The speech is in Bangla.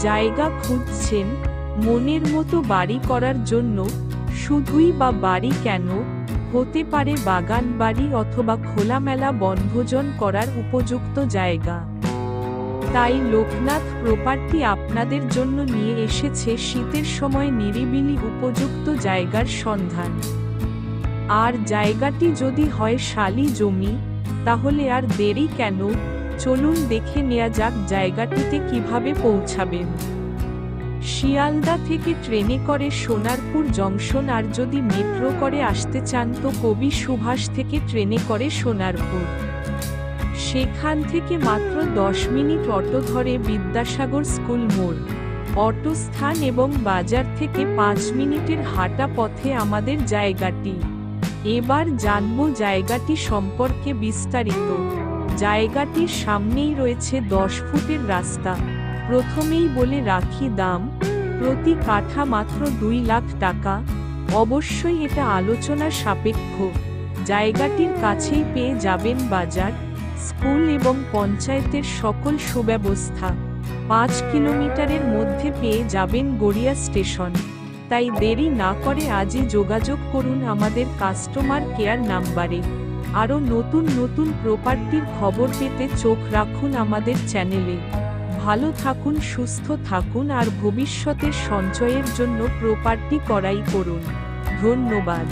জায়গা খুঁজছেন মনের মতো বাড়ি করার জন্য? শুধুই বা বাড়ি কেন, হতে পারে বাগান বাড়ি অথবা খোলামেলা বনভোজন করার উপযুক্ত জায়গা। তাই লোকনাথ প্রপার্টি আপনাদের জন্য নিয়ে এসেছে শীতের সময় নিরিবিলি উপযুক্ত জায়গার সন্ধান। আর জায়গাটি যদি হয় শালি জমি, তাহলে আর দেরি কেন, চলুন দেখে নেওয়া যাক জায়গাটিতে কিভাবে পৌঁছাবেন। শিয়ালদা থেকে ট্রেনে করে সোনারপুর জংশন, আর যদি মেট্রো করে আসতে চান তো কবি সুভাষ থেকে ট্রেনে করে সোনারপুর। সেখান থেকে মাত্র 10 মিনিট অটো ধরে বিদ্যাসাগর স্কুল মোড় অটো স্থান, এবং বাজার থেকে 5 মিনিটের হাঁটা পথে আমাদের জায়গাটি। এবার জানবো জায়গাটি সম্পর্কে বিস্তারিত। জায়গাটির সামনেই রয়েছে 10 ফুটের রাস্তা। প্রথমেই বলে রাখি, দাম প্রতি কাঠা মাত্র 2 লাখ টাকা। অবশ্যই এটা আলোচনা সাপেক্ষ। জায়গাটির কাছেই পেয়ে যাবেন বাজার, স্কুল এবং পঞ্চায়েতের সকল সুব্যবস্থা। 5 কিলোমিটারের মধ্যে পেয়ে যাবেন গড়িয়া স্টেশন। তাই দেরি না করে আজই যোগাযোগ করুন আমাদের কাস্টমার কেয়ার নাম্বারে। আরও নতুন নতুন প্রপার্টির খবর পেতে চোখ রাখুন আমাদের চ্যানেলে। ভালো থাকুন, সুস্থ থাকুন, আর ভবিষ্যতের সঞ্চয়ের জন্য প্রপার্টি করাই করুন। ধন্যবাদ।